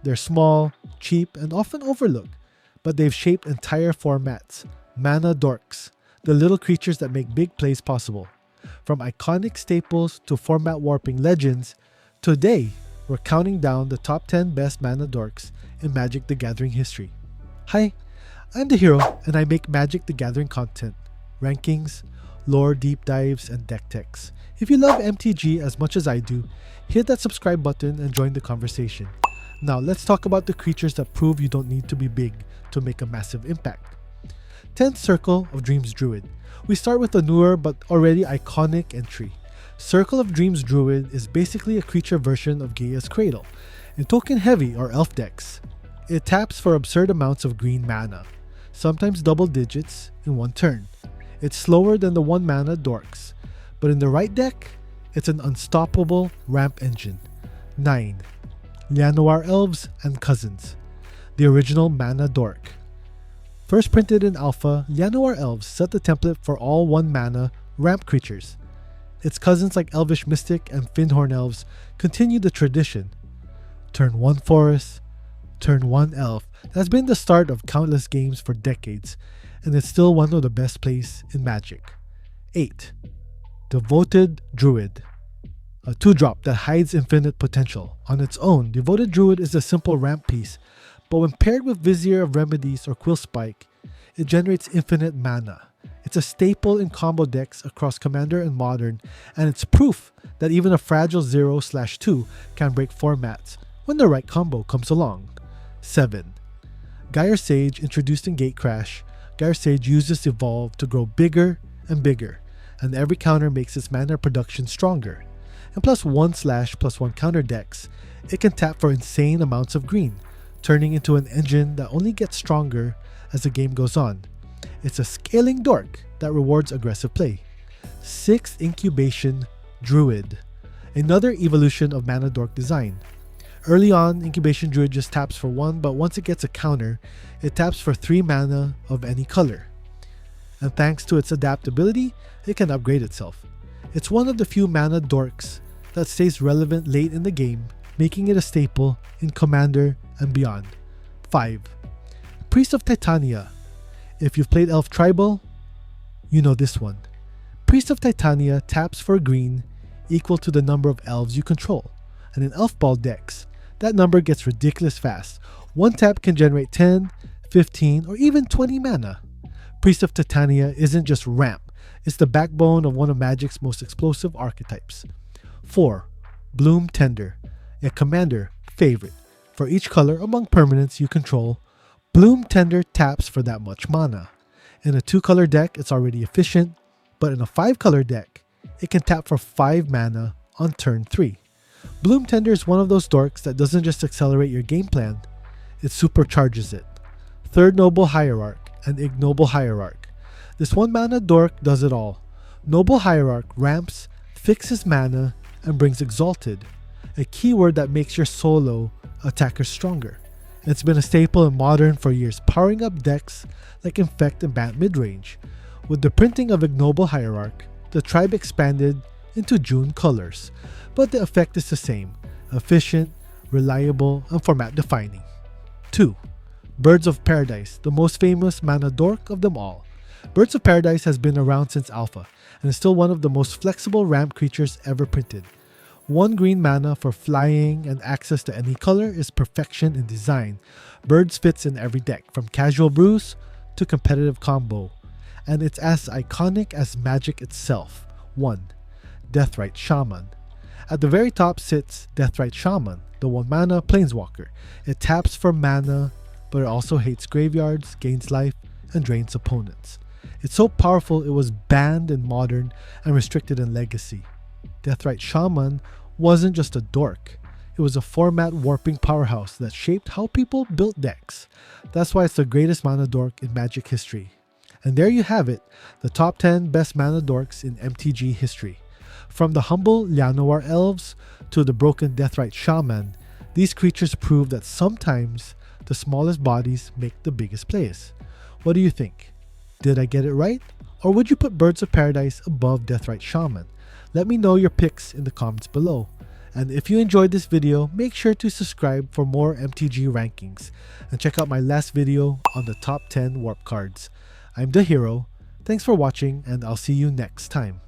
They're small, cheap, and often overlooked, but they've shaped entire formats. Mana Dorks, the little creatures that make big plays possible. From iconic staples to format warping legends, today we're counting down the top 10 best Mana Dorks in Magic the Gathering history. Hi, I'm the Hero, and I make Magic the Gathering content, rankings, lore deep dives, and deck techs. If you love MTG as much as I do, hit that subscribe button and join the conversation. Now let's talk about the creatures that prove you don't need to be big to make a massive impact. 10th Circle of Dreams Druid. We start with a newer but already iconic entry. Circle of Dreams Druid is basically a creature version of Gaia's Cradle, in token heavy or elf decks. It taps for absurd amounts of green mana, sometimes double digits in one turn. It's slower than the 1 mana Dorks, but in the right deck, it's an unstoppable ramp engine. 9. Llanowar Elves and Cousins, the original Mana Dork. First printed in Alpha, Llanowar Elves set the template for all 1 mana ramp creatures. Its cousins like Elvish Mystic and Fyndhorn Elves continue the tradition. Turn 1 Forest, turn 1 Elf. That's been the start of countless games for decades, and it's still one of the best plays in Magic. 8. Devoted Druid, a 2-drop that hides infinite potential. On its own, Devoted Druid is a simple ramp piece, but when paired with Vizier of Remedies or Quill Spike, it generates infinite mana. It's a staple in combo decks across Commander and Modern, and it's proof that even a fragile 0/2 can break formats when the right combo comes along. 7. Gyre Sage, introduced in Gatecrash. Gyre Sage uses Evolve to grow bigger and bigger, and every counter makes its mana production stronger. And +1/+1 counter decks, it can tap for insane amounts of green, turning into an engine that only gets stronger as the game goes on. It's a scaling dork that rewards aggressive play. 6th Incubation Druid, another evolution of Mana Dork design. Early on, Incubation Druid just taps for 1, but once it gets a counter, it taps for 3 mana of any color. And thanks to its adaptability, it can upgrade itself. It's one of the few Mana Dorks that stays relevant late in the game, making it a staple in Commander and beyond. 5. Priest of Titania. If you've played Elf Tribal, you know this one. Priest of Titania taps for green equal to the number of elves you control, and in Elf Ball decks, that number gets ridiculous fast. 1 tap can generate 10, 15, or even 20 mana. Priest of Titania isn't just ramp, it's the backbone of one of Magic's most explosive archetypes. 4. Bloom Tender, a Commander favorite. For each color among permanents you control, Bloom Tender taps for that much mana. In a 2-color deck, it's already efficient, but in a 5-color deck, it can tap for 5 mana on turn 3. Bloom Tender is one of those dorks that doesn't just accelerate your game plan, it supercharges it. 3rd Noble Hierarch and Ignoble Hierarch. This 1 mana dork does it all. Noble Hierarch ramps, fixes mana, and brings Exalted, a keyword that makes your solo attacker stronger. It's been a staple in Modern for years, powering up decks like Infect and Bant midrange. With the printing of Ignoble Hierarch, the tribe expanded into June colors, but the effect is the same: efficient, reliable, and format defining. 2. Birds of Paradise, the most famous Mana Dork of them all. Birds of Paradise has been around since Alpha, and is still one of the most flexible ramp creatures ever printed. 1 green mana for flying and access to any color is perfection in design. Birds fits in every deck, from casual brews to competitive combo, and it's as iconic as Magic itself. 1. Deathrite Shaman. At the very top sits Deathrite Shaman, the 1 mana planeswalker. It taps for mana, but it also hates graveyards, gains life, and drains opponents. It's so powerful it was banned in Modern and restricted in Legacy. Deathrite Shaman wasn't just a dork, it was a format warping powerhouse that shaped how people built decks. That's why it's the greatest Mana Dork in Magic history. And there you have it, the top 10 best Mana Dorks in MTG history. From the humble Llanowar Elves to the broken Deathrite Shaman, these creatures prove that sometimes the smallest bodies make the biggest plays. What do you think? Did I get it right? Or would you put Birds of Paradise above Deathrite Shaman? Let me know your picks in the comments below. And if you enjoyed this video, make sure to subscribe for more MTG rankings, and check out my last video on the top 10 warp cards. I'm the hero, thanks for watching, and I'll see you next time.